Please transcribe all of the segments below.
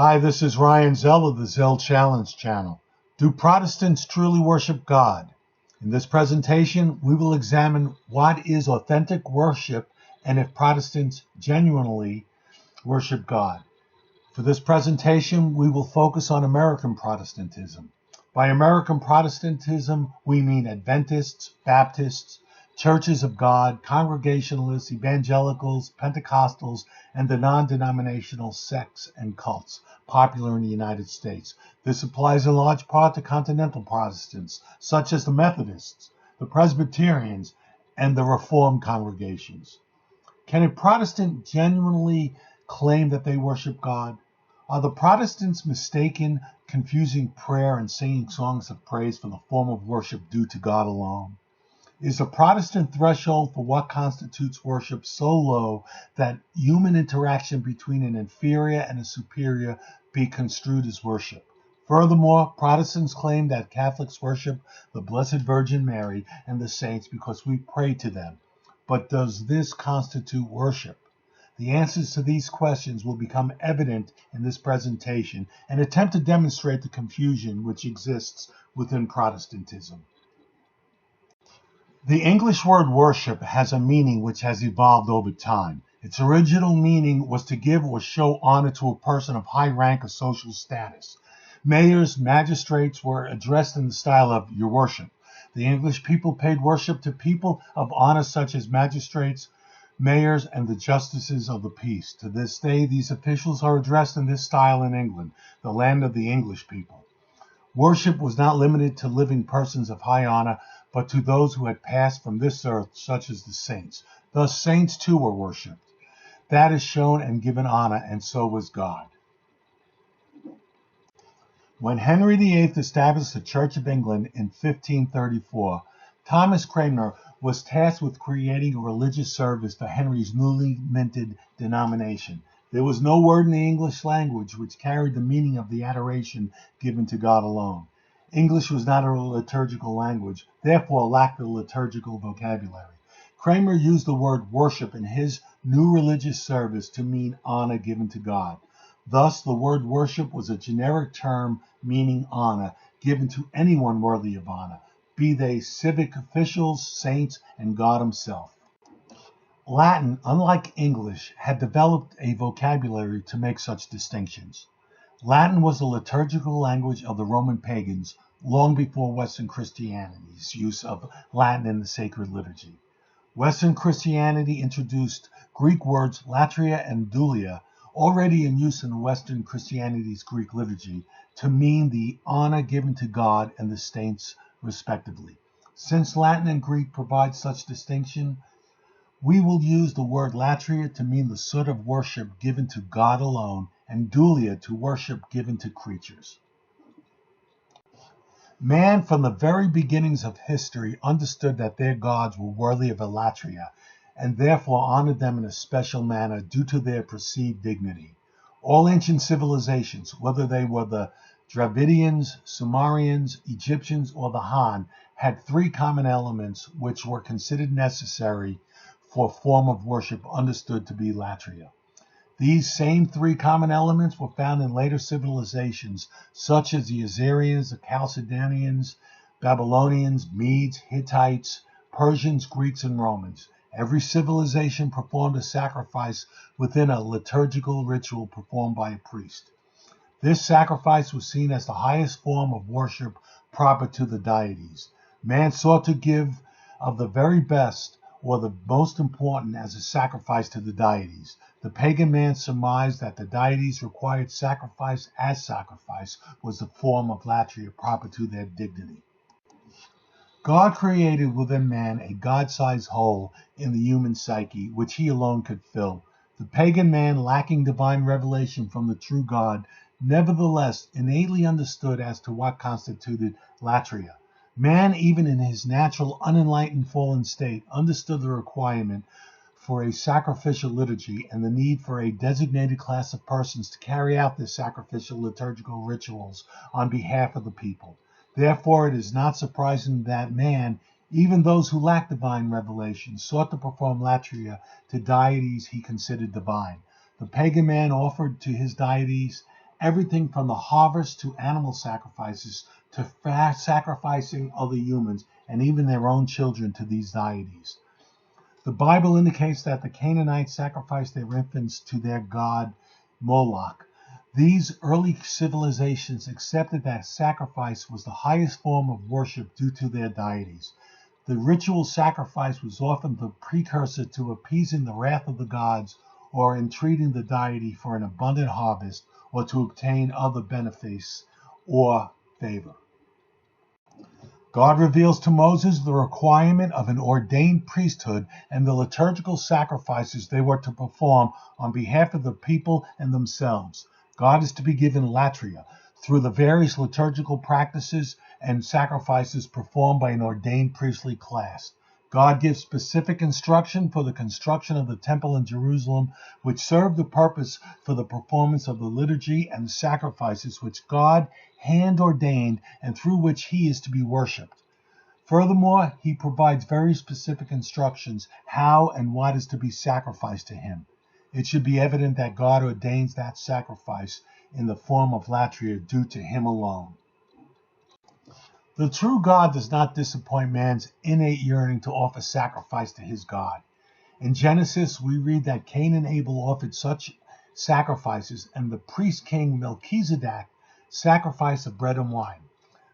Hi, this is Ryan Zell of the Zell Challenge channel. Do Protestants truly worship God? In this presentation, we will examine what is authentic worship and if Protestants genuinely worship God. For this presentation, we will focus on American Protestantism. By American Protestantism, we mean Adventists, Baptists, Churches of God, Congregationalists, Evangelicals, Pentecostals, and the non-denominational sects and cults popular in the United States. This applies in large part to continental Protestants, such as the Methodists, the Presbyterians, and the Reformed congregations. Can a Protestant genuinely claim that they worship God? Are the Protestants mistaken, confusing prayer and singing songs of praise for the form of worship due to God alone? Is the Protestant threshold for what constitutes worship so low that human interaction between an inferior and a superior be construed as worship? Furthermore, Protestants claim that Catholics worship the Blessed Virgin Mary and the saints because we pray to them. But does this constitute worship? The answers to these questions will become evident in this presentation and attempt to demonstrate the confusion which exists within Protestantism. The English word worship has a meaning which has evolved over time. Its original meaning was to give or show honor to a person of high rank or social status. Mayors, magistrates were addressed in the style of "Your Worship." The English people paid worship to people of honor such as magistrates, mayors, and the justices of the peace. To this day, these officials are addressed in this style in England, the land of the English people. Worship was not limited to living persons of high honor, but to those who had passed from this earth, such as the saints. Thus, saints too were worshipped. That is shown and given honor, and so was God. When Henry VIII established the Church of England in 1534, Thomas Cranmer was tasked with creating a religious service for Henry's newly minted denomination. There was no word in the English language which carried the meaning of the adoration given to God alone. English was not a liturgical language, therefore lacked the liturgical vocabulary. Cranmer used the word worship in his new religious service to mean honor given to God. Thus, the word worship was a generic term meaning honor given to anyone worthy of honor, be they civic officials, saints, and God himself. Latin, unlike English, had developed a vocabulary to make such distinctions. Latin was the liturgical language of the Roman pagans long before Western Christianity's use of Latin in the Sacred Liturgy. Western Christianity introduced Greek words Latria and Dulia, already in use in Western Christianity's Greek liturgy, to mean the honor given to God and the saints, respectively. Since Latin and Greek provide such distinction, we will use the word Latria to mean the sort of worship given to God alone, and Dulia to worship given to creatures. Man, from the very beginnings of history, understood that their gods were worthy of a Latria, and therefore honored them in a special manner due to their perceived dignity. All ancient civilizations, whether they were the Dravidians, Sumerians, Egyptians, or the Han, had three common elements which were considered necessary for a form of worship understood to be Latria. These same three common elements were found in later civilizations, such as the Assyrians, the Chalcedonians, Babylonians, Medes, Hittites, Persians, Greeks, and Romans. Every civilization performed a sacrifice within a liturgical ritual performed by a priest. This sacrifice was seen as the highest form of worship proper to the deities. Man sought to give of the very best or the most important as a sacrifice to the deities. The pagan man surmised that the deities required sacrifice as sacrifice was the form of Latria proper to their dignity. God created within man a God-sized hole in the human psyche, which he alone could fill. The pagan man, lacking divine revelation from the true God, nevertheless innately understood as to what constituted Latria. Man, even in his natural, unenlightened, fallen state, understood the requirement for a sacrificial liturgy and the need for a designated class of persons to carry out this sacrificial liturgical rituals on behalf of the people. Therefore, it is not surprising that man, even those who lack divine revelation, sought to perform Latria to deities he considered divine. The pagan man offered to his deities everything from the harvest to animal sacrifices to sacrificing other humans and even their own children to these deities. The Bible indicates that the Canaanites sacrificed their infants to their god Moloch. These early civilizations accepted that sacrifice was the highest form of worship due to their deities. The ritual sacrifice was often the precursor to appeasing the wrath of the gods or entreating the deity for an abundant harvest or to obtain other benefits or favor. God reveals to Moses the requirement of an ordained priesthood and the liturgical sacrifices they were to perform on behalf of the people and themselves. God is to be given Latria through the various liturgical practices and sacrifices performed by an ordained priestly class. God gives specific instruction for the construction of the temple in Jerusalem, which served the purpose for the performance of the liturgy and the sacrifices which God hand ordained and through which he is to be worshipped. Furthermore, he provides very specific instructions how and what is to be sacrificed to him. It should be evident that God ordains that sacrifice in the form of Latria due to him alone. The true God does not disappoint man's innate yearning to offer sacrifice to his God. In Genesis, we read that Cain and Abel offered such sacrifices, and the priest king Melchizedek sacrificed of bread and wine.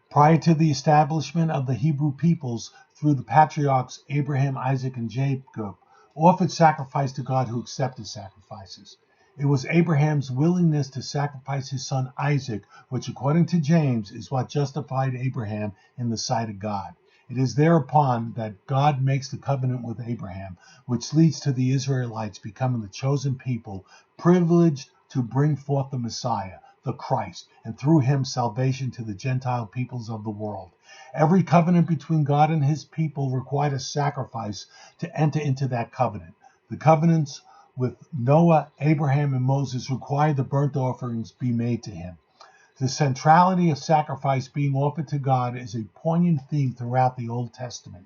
Prior to the establishment of the Hebrew peoples through the patriarchs Abraham, Isaac, and Jacob, offered sacrifice to God who accepted sacrifices. It was Abraham's willingness to sacrifice his son Isaac, which according to James is what justified Abraham in the sight of God. It is thereupon that God makes the covenant with Abraham, which leads to the Israelites becoming the chosen people, privileged to bring forth the Messiah, the Christ, and through him salvation to the Gentile peoples of the world. Every covenant between God and his people required a sacrifice to enter into that covenant. The covenants with Noah, Abraham, and Moses required the burnt offerings be made to him. The centrality of sacrifice being offered to God is a poignant theme throughout the Old Testament.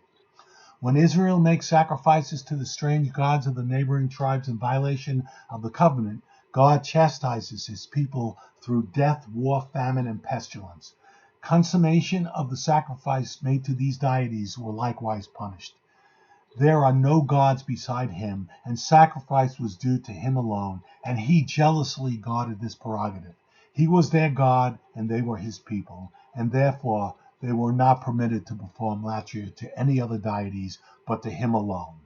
When Israel makes sacrifices to the strange gods of the neighboring tribes in violation of the covenant, God chastises his people through death, war, famine, and pestilence. Consummation of the sacrifice made to these deities were likewise punished. There are no gods beside him, and sacrifice was due to him alone, and he jealously guarded this prerogative. He was their God, and they were his people, and therefore they were not permitted to perform Latria to any other deities but to him alone.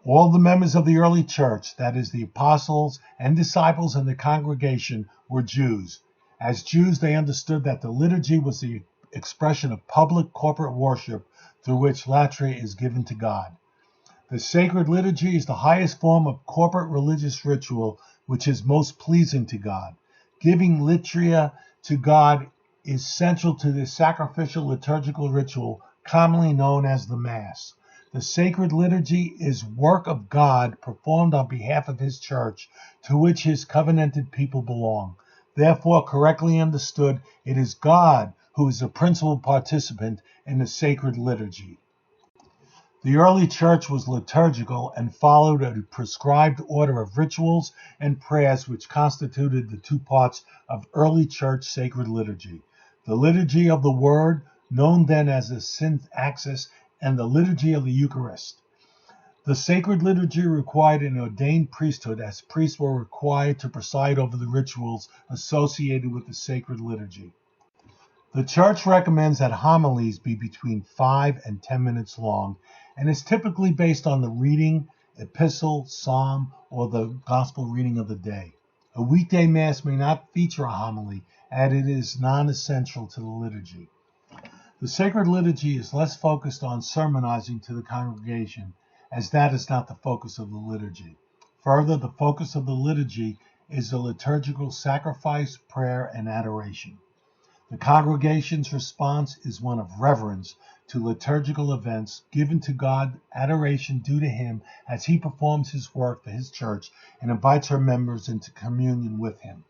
All the members of the early church, that is, the apostles and disciples and the congregation, were Jews. As Jews, they understood that the liturgy was the expression of public corporate worship through which Latria is given to God. The Sacred Liturgy is the highest form of corporate religious ritual which is most pleasing to God. Giving Latria to God is central to the sacrificial liturgical ritual commonly known as the Mass. The Sacred Liturgy is work of God performed on behalf of his church, to which his covenanted people belong. Therefore, correctly understood, it is God who is the principal participant in the Sacred Liturgy. The early church was liturgical and followed a prescribed order of rituals and prayers which constituted the two parts of early church sacred liturgy. The liturgy of the Word, known then as the Syntaxis, and the liturgy of the Eucharist. The Sacred Liturgy required an ordained priesthood, as priests were required to preside over the rituals associated with the Sacred Liturgy. The Church recommends that homilies be between 5 and 10 minutes long, and is typically based on the reading, epistle, psalm, or the gospel reading of the day. A weekday Mass may not feature a homily, as it is non-essential to the liturgy. The Sacred Liturgy is less focused on sermonizing to the congregation, as that is not the focus of the liturgy. Further, the focus of the liturgy is the liturgical sacrifice, prayer, and adoration. The congregation's response is one of reverence to liturgical events, given to God, adoration due to him as he performs his work for his church and invites her members into communion with him.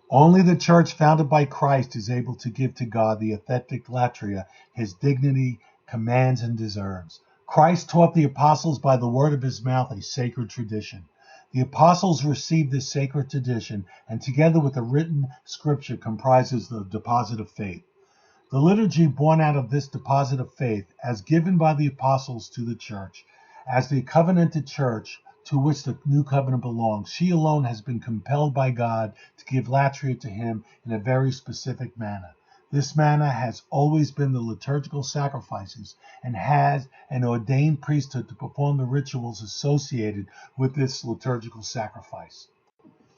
Only the church founded by Christ is able to give to God the authentic Latria his dignity, commands, and deserves. Christ taught the apostles by the word of his mouth a sacred tradition. The apostles received this sacred tradition, and together with the written scripture comprises the deposit of faith. The liturgy born out of this deposit of faith, as given by the apostles to the church, as the covenanted church to which the new covenant belongs, she alone has been compelled by God to give Latria to him in a very specific manner. This manner has always been the liturgical sacrifices and has an ordained priesthood to perform the rituals associated with this liturgical sacrifice.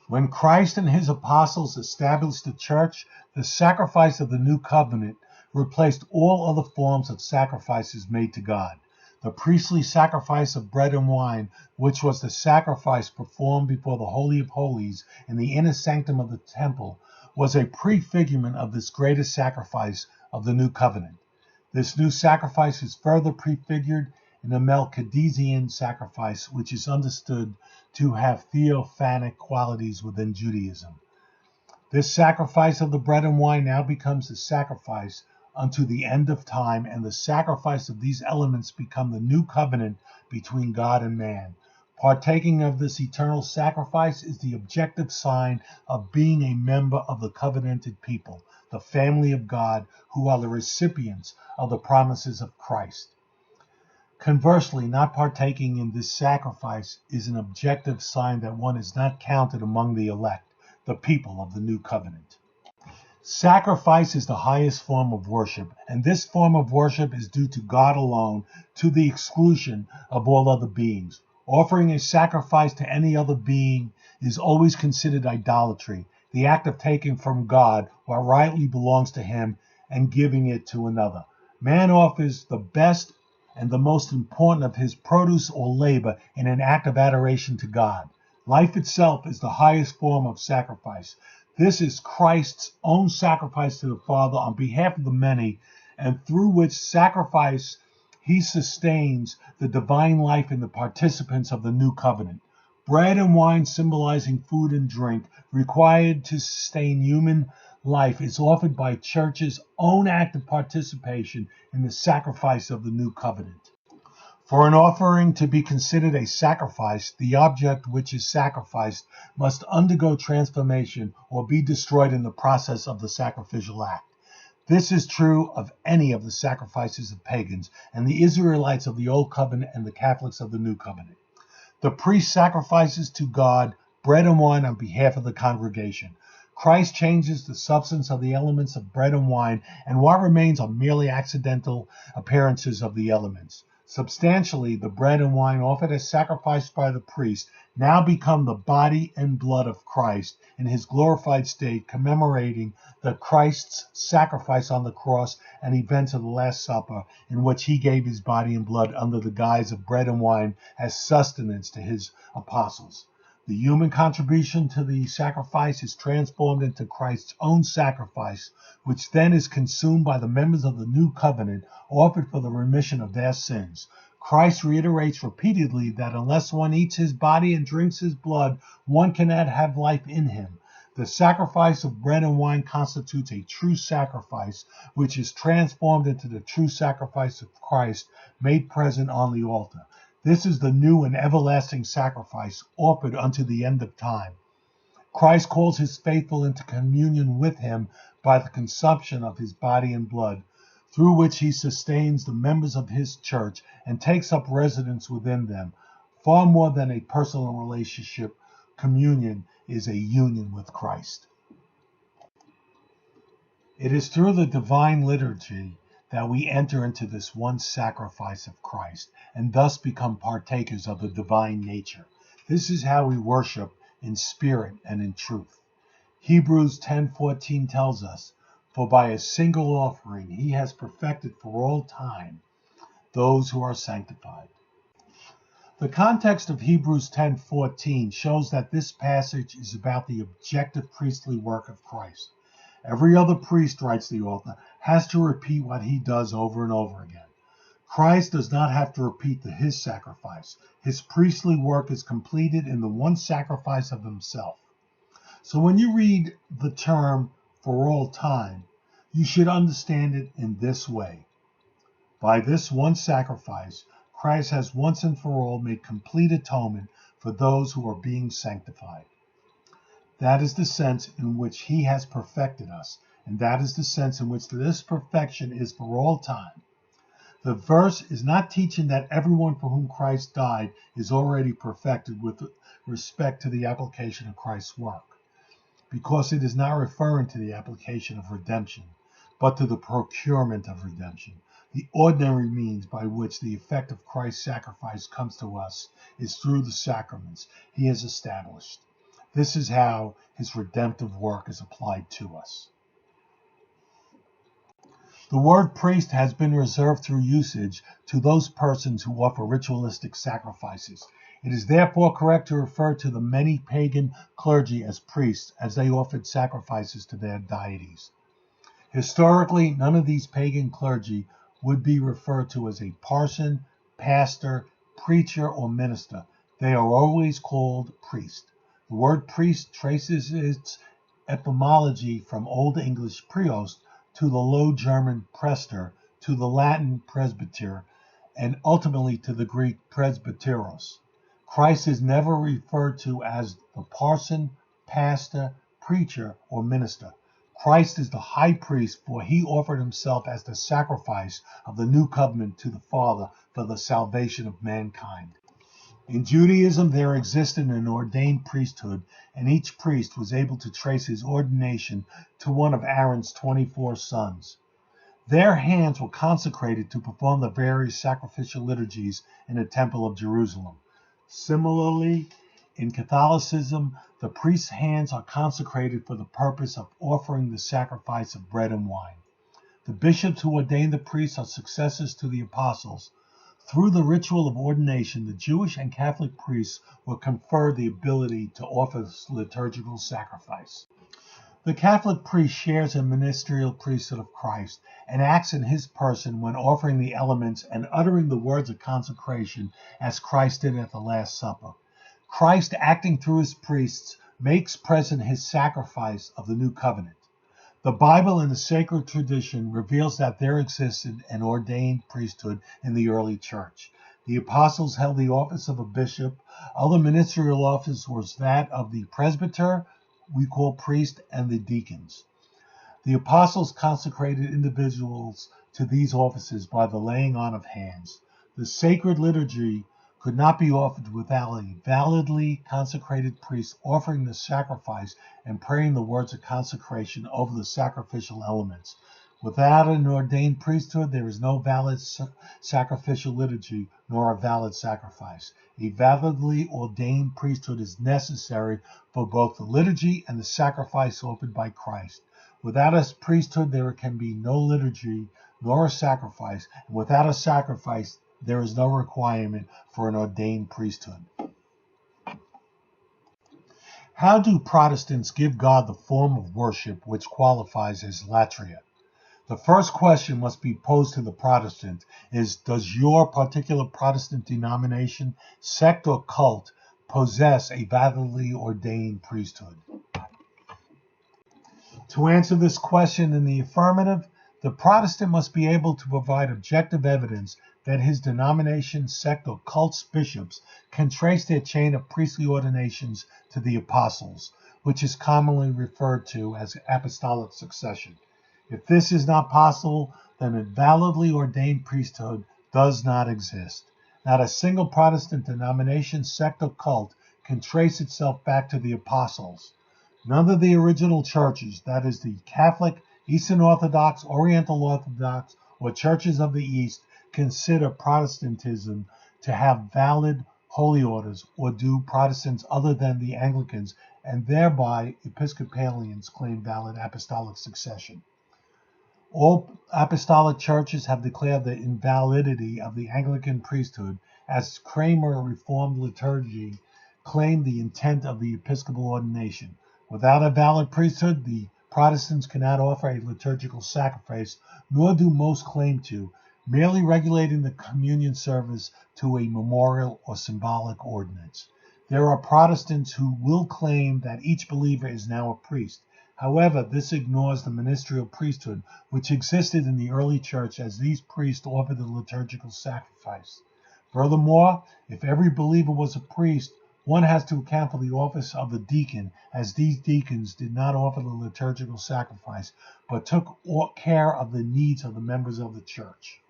When Christ and his apostles established the church, the sacrifice of the new covenant replaced all other forms of sacrifices made to God. The priestly sacrifice of bread and wine, which was the sacrifice performed before the Holy of Holies in the inner sanctum of the temple, was a prefigurement of this greatest sacrifice of the new covenant. This new sacrifice is further prefigured in the Melchizedekian sacrifice, which is understood to have theophanic qualities within Judaism. This sacrifice of the bread and wine now becomes the sacrifice unto the end of time, and the sacrifice of these elements become the new covenant between God and man. Partaking of this eternal sacrifice is the objective sign of being a member of the covenanted people, the family of God, who are the recipients of the promises of Christ. Conversely, not partaking in this sacrifice is an objective sign that one is not counted among the elect, the people of the new covenant. Sacrifice is the highest form of worship, and this form of worship is due to God alone, to the exclusion of all other beings. Offering a sacrifice to any other being is always considered idolatry, the act of taking from God what rightly belongs to him and giving it to another. Man offers the best and the most important of his produce or labor in an act of adoration to God. Life itself is the highest form of sacrifice. This is Christ's own sacrifice to the Father on behalf of the many, and through which sacrifice he sustains the divine life in the participants of the new covenant. Bread and wine, symbolizing food and drink, required to sustain human life, is offered by church's own act of participation in the sacrifice of the new covenant. For an offering to be considered a sacrifice, the object which is sacrificed must undergo transformation or be destroyed in the process of the sacrificial act. This is true of any of the sacrifices of pagans, and the Israelites of the Old Covenant and the Catholics of the New Covenant. The priest sacrifices to God bread and wine on behalf of the congregation. Christ changes the substance of the elements of bread and wine, and what remains are merely accidental appearances of the elements. Substantially, the bread and wine offered as sacrifice by the priest now become the body and blood of Christ in his glorified state, commemorating the Christ's sacrifice on the cross and events of the Last Supper, in which he gave his body and blood under the guise of bread and wine as sustenance to his apostles. The human contribution to the sacrifice is transformed into Christ's own sacrifice, which then is consumed by the members of the new covenant, offered for the remission of their sins. Christ reiterates repeatedly that unless one eats his body and drinks his blood, one cannot have life in him. The sacrifice of bread and wine constitutes a true sacrifice, which is transformed into the true sacrifice of Christ, made present on the altar. This is the new and everlasting sacrifice offered unto the end of time. Christ calls his faithful into communion with him by the consumption of his body and blood, through which he sustains the members of his church and takes up residence within them. Far more than a personal relationship, communion is a union with Christ. It is through the divine liturgy that we enter into this one sacrifice of Christ and thus become partakers of the divine nature. This is how we worship in spirit and in truth. Hebrews 10:14 tells us, "For by a single offering he has perfected for all time those who are sanctified." The context of Hebrews 10:14 shows that this passage is about the objective priestly work of Christ. Every other priest, writes the author, has to repeat what he does over and over again. Christ does not have to repeat his sacrifice. His priestly work is completed in the one sacrifice of himself. So when you read the term "for all time," you should understand it in this way. By this one sacrifice, Christ has once and for all made complete atonement for those who are being sanctified. That is the sense in which he has perfected us, and that is the sense in which this perfection is for all time. The verse is not teaching that everyone for whom Christ died is already perfected with respect to the application of Christ's work, because it is not referring to the application of redemption, but to the procurement of redemption. The ordinary means by which the effect of Christ's sacrifice comes to us is through the sacraments he has established. This is how his redemptive work is applied to us. The word priest has been reserved through usage to those persons who offer ritualistic sacrifices. It is therefore correct to refer to the many pagan clergy as priests, as they offered sacrifices to their deities. Historically, none of these pagan clergy would be referred to as a parson, pastor, preacher, or minister. They are always called priest. The word priest traces its etymology from Old English priost to the Low German prester, to the Latin presbyter, and ultimately to the Greek presbyteros. Christ is never referred to as the parson, pastor, preacher, or minister. Christ is the high priest, for he offered himself as the sacrifice of the new covenant to the Father for the salvation of mankind. In Judaism, there existed an ordained priesthood, and each priest was able to trace his ordination to one of Aaron's 24 sons. Their hands were consecrated to perform the various sacrificial liturgies in the Temple of Jerusalem. Similarly, in Catholicism, the priest's hands are consecrated for the purpose of offering the sacrifice of bread and wine. The bishops who ordained the priests are successors to the apostles. Through the ritual of ordination, the Jewish and Catholic priests were conferred the ability to offer liturgical sacrifice. The Catholic priest shares in the ministerial priesthood of Christ and acts in his person when offering the elements and uttering the words of consecration as Christ did at the Last Supper. Christ, acting through his priests, makes present his sacrifice of the new covenant. The Bible and the sacred tradition reveals that there existed an ordained priesthood in the early church. The apostles held the office of a bishop. Other ministerial office was that of the presbyter, we call priest, and the deacons. The apostles consecrated individuals to these offices by the laying on of hands. The sacred liturgy could not be offered without a validly consecrated priest offering the sacrifice and praying the words of consecration over the sacrificial elements. Without an ordained priesthood, there is no valid sacrificial liturgy nor a valid sacrifice. A validly ordained priesthood is necessary for both the liturgy and the sacrifice offered by Christ. Without a priesthood, there can be no liturgy nor a sacrifice, and without a sacrifice, there is no requirement for an ordained priesthood. How do Protestants give God the form of worship which qualifies as Latria? The first question must be posed to the Protestant is, does your particular Protestant denomination, sect, or cult possess a validly ordained priesthood? To answer this question in the affirmative, the Protestant must be able to provide objective evidence that his denomination, sect, or cult's bishops can trace their chain of priestly ordinations to the apostles, which is commonly referred to as apostolic succession. If this is not possible, then a validly ordained priesthood does not exist. Not a single Protestant denomination, sect, or cult can trace itself back to the apostles. None of the original churches, that is the Catholic, Eastern Orthodox, Oriental Orthodox, or churches of the East, consider Protestantism to have valid holy orders, or do Protestants other than the Anglicans and thereby Episcopalians claim valid apostolic succession. All apostolic churches have declared the invalidity of the Anglican priesthood, as Kramer Reformed Liturgy claimed the intent of the episcopal ordination. Without a valid priesthood, the Protestants cannot offer a liturgical sacrifice, nor do most claim to, merely regulating the communion service to a memorial or symbolic ordinance. There are Protestants who will claim that each believer is now a priest. However, this ignores the ministerial priesthood, which existed in the early church, as these priests offered the liturgical sacrifice. Furthermore, if every believer was a priest, One has to account for the office of the deacon, as these deacons did not offer the liturgical sacrifice, but took care of the needs of the members of the church.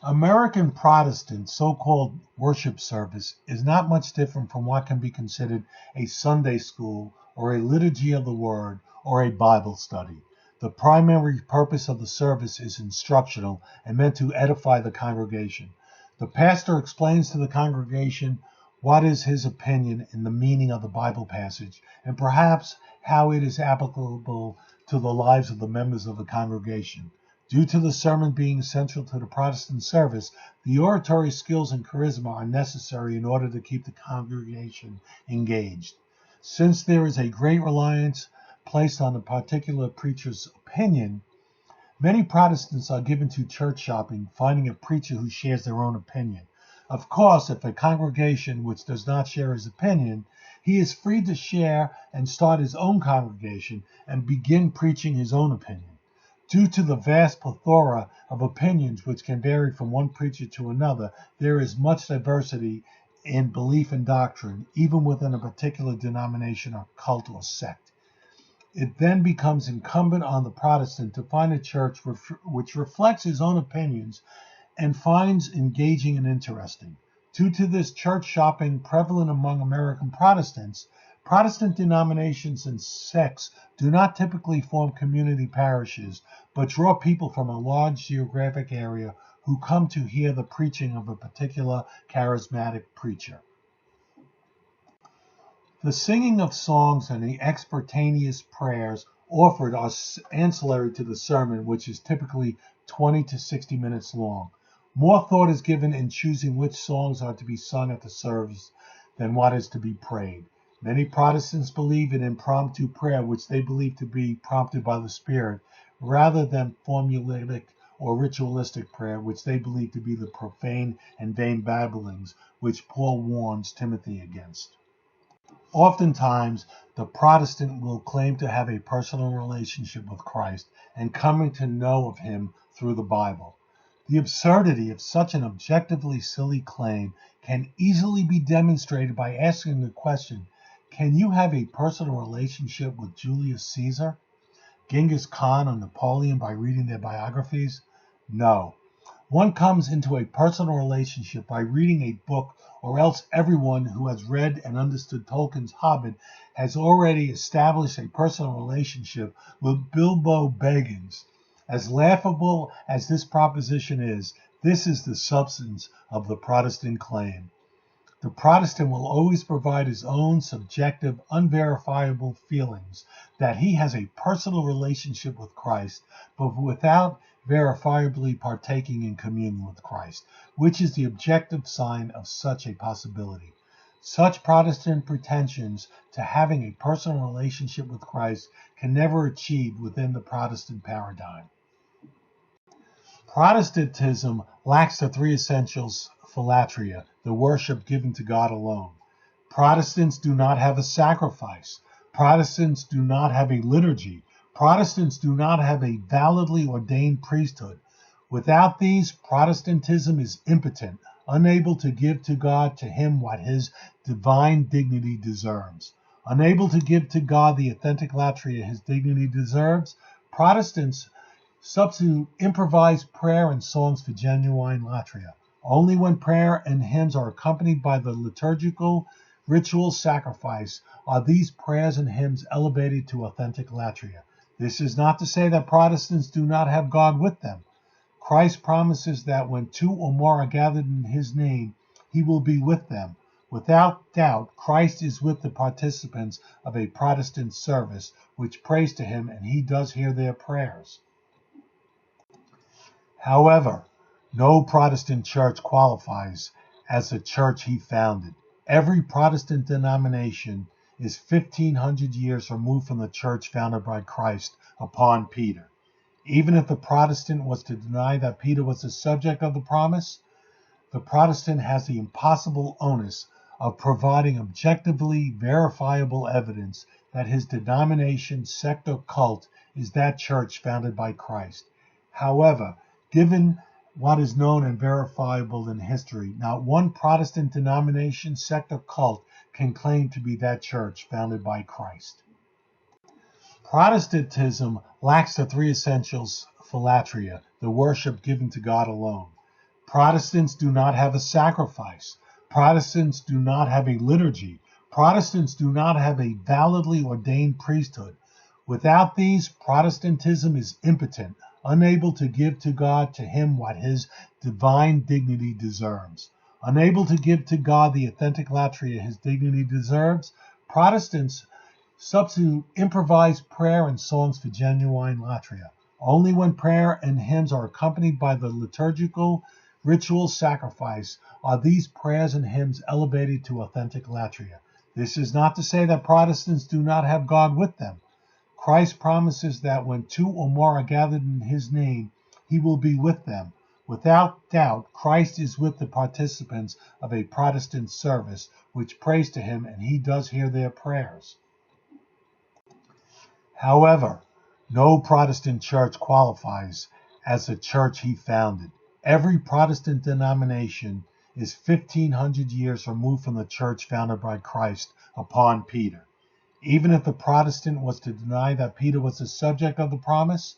American Protestant so-called worship service is not much different from what can be considered a Sunday school or a liturgy of the word or a Bible study. The primary purpose of the service is instructional and meant to edify the congregation. The pastor explains to the congregation what is his opinion in the meaning of the Bible passage and perhaps how it is applicable to the lives of the members of the congregation. Due to the sermon being central to the Protestant service, the oratory skills and charisma are necessary in order to keep the congregation engaged. Since there is a great reliance placed on the particular preacher's opinion, many Protestants are given to church shopping, finding a preacher who shares their own opinion. Of course, if a congregation which does not share his opinion, he is free to share and start his own congregation and begin preaching his own opinion. Due to the vast plethora of opinions which can vary from one preacher to another, there is much diversity in belief and doctrine, even within a particular denomination or cult or sect. It then becomes incumbent on the Protestant to find a church which reflects his own opinions and finds engaging and interesting. Due to this church shopping prevalent among American Protestants, Protestant denominations and sects do not typically form community parishes, but draw people from a large geographic area who come to hear the preaching of a particular charismatic preacher. The singing of songs and the extemporaneous prayers offered are ancillary to the sermon, which is typically 20 to 60 minutes long. More thought is given in choosing which songs are to be sung at the service than what is to be prayed. Many Protestants believe in impromptu prayer, which they believe to be prompted by the Spirit, rather than formulaic or ritualistic prayer, which they believe to be the profane and vain babblings which Paul warns Timothy against. Oftentimes, the Protestant will claim to have a personal relationship with Christ and coming to know of him through the Bible. The absurdity of such an objectively silly claim can easily be demonstrated by asking the question, can you have a personal relationship with Julius Caesar, Genghis Khan, or Napoleon by reading their biographies? No. One comes into a personal relationship by reading a book, or else everyone who has read and understood Tolkien's Hobbit has already established a personal relationship with Bilbo Baggins. As laughable as this proposition is, this is the substance of the Protestant claim. The Protestant will always provide his own subjective, unverifiable feelings that he has a personal relationship with Christ, but without verifiably partaking in communion with Christ, which is the objective sign of such a possibility. Such Protestant pretensions to having a personal relationship with Christ can never achieve within the Protestant paradigm. Protestantism lacks the three essentials for Latria, the worship given to God alone. Protestants do not have a sacrifice. Protestants do not have a liturgy. Protestants do not have a validly ordained priesthood. Without these, Protestantism is impotent, unable to give to God to him what his divine dignity deserves. Unable to give to God the authentic Latria his dignity deserves, Protestants substitute improvised prayer and songs for genuine Latria. Only when prayer and hymns are accompanied by the liturgical ritual sacrifice are these prayers and hymns elevated to authentic Latria. This is not to say that Protestants do not have God with them. Christ promises that when two or more are gathered in his name, he will be with them. Without doubt, Christ is with the participants of a Protestant service, which prays to him, and he does hear their prayers. However, no Protestant church qualifies as the church he founded. Every Protestant denomination is 1,500 years removed from the church founded by Christ upon Peter. Even if the Protestant was to deny that Peter was the subject of the promise, the Protestant has the impossible onus of providing objectively verifiable evidence that his denomination, sect, or cult is that church founded by Christ. However, given what is known and verifiable in history, not one Protestant denomination, sect, or cult can claim to be that church founded by Christ. Protestantism lacks the three essentials for Latria, the worship given to God alone. Protestants do not have a sacrifice. Protestants do not have a liturgy. Protestants do not have a validly ordained priesthood. Without these, Protestantism is impotent, unable to give to God, to him, what his divine dignity deserves. Unable to give to God the authentic Latria his dignity deserves, Protestants substitute improvised prayer and songs for genuine Latria. Only when prayer and hymns are accompanied by the liturgical ritual sacrifice are these prayers and hymns elevated to authentic Latria. This is not to say that Protestants do not have God with them. Christ promises that when two or more are gathered in his name, he will be with them. Without doubt, Christ is with the participants of a Protestant service, which prays to him, and he does hear their prayers. However, no Protestant church qualifies as the church he founded. Every Protestant denomination is 1,500 years removed from the church founded by Christ upon Peter. Even if the Protestant was to deny that Peter was the subject of the promise,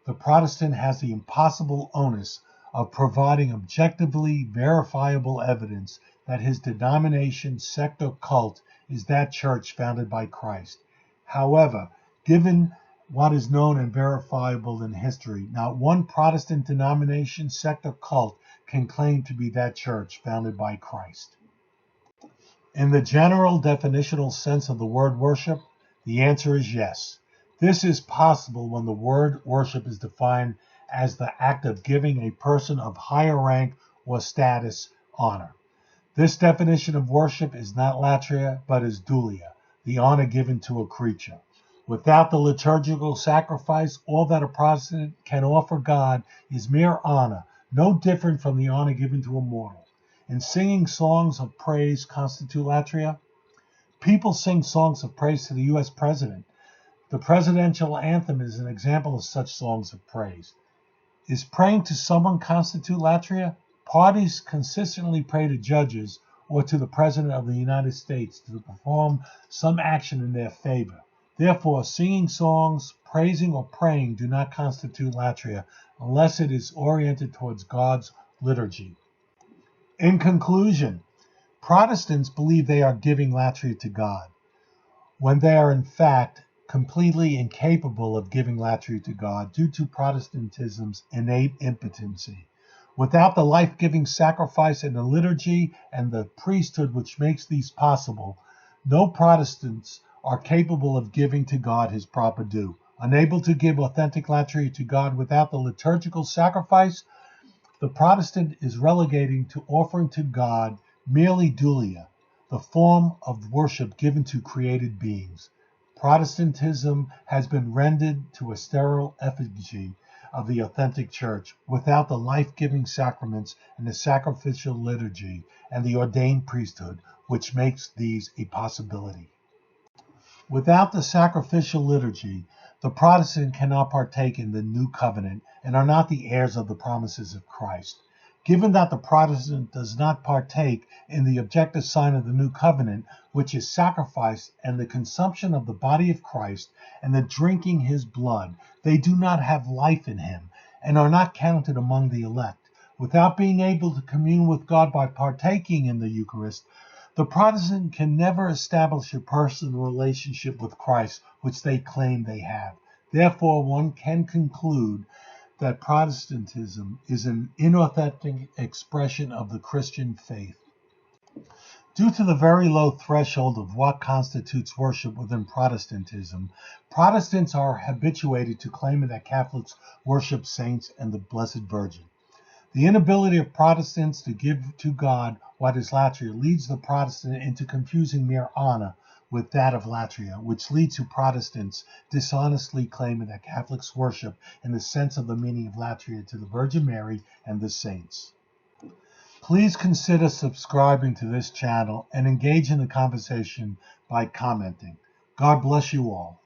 the Protestant has the impossible onus of providing objectively verifiable evidence that his denomination, sect, or cult is that church founded by Christ. However, given what is known and verifiable in history, not one Protestant denomination, sect, or cult can claim to be that church founded by Christ. In the general definitional sense of the word worship, the answer is yes. This is possible when the word worship is defined as the act of giving a person of higher rank or status honor. This definition of worship is not latria, but is dulia, the honor given to a creature. Without the liturgical sacrifice, all that a Protestant can offer God is mere honor, no different from the honor given to a mortal. In singing songs of praise constitute latria? People sing songs of praise to the U.S. president. The presidential anthem is an example of such songs of praise. Is praying to someone constitute latria? Parties consistently pray to judges or to the President of the United States to perform some action in their favor. Therefore, singing songs, praising, or praying do not constitute latria unless it is oriented towards God's liturgy. In conclusion, Protestants believe they are giving latria to God, when they are in fact completely incapable of giving latria to God due to Protestantism's innate impotency. Without the life-giving sacrifice and the liturgy and the priesthood which makes these possible, no Protestants are capable of giving to God his proper due. Unable to give authentic latria to God without the liturgical sacrifice, the Protestant is relegating to offering to God merely dulia, the form of worship given to created beings. Protestantism has been rendered to a sterile effigy of the authentic church without the life-giving sacraments and the sacrificial liturgy and the ordained priesthood, which makes these a possibility. Without the sacrificial liturgy, the Protestant cannot partake in the new covenant and are not the heirs of the promises of Christ. Given that the Protestant does not partake in the objective sign of the new covenant, which is sacrifice and the consumption of the body of Christ and the drinking his blood, they do not have life in him and are not counted among the elect. Without being able to commune with God by partaking in the Eucharist, the Protestant can never establish a personal relationship with Christ, which they claim they have. Therefore, one can conclude that Protestantism is an inauthentic expression of the Christian faith. Due to the very low threshold of what constitutes worship within Protestantism, Protestants are habituated to claiming that Catholics worship saints and the Blessed Virgin. The inability of Protestants to give to God what is latria leads the Protestant into confusing mere honor with that of latria, which leads to Protestants dishonestly claiming that Catholics worship in the sense of the meaning of latria to the Virgin Mary and the saints. Please consider subscribing to this channel and engage in the conversation by commenting. God bless you all.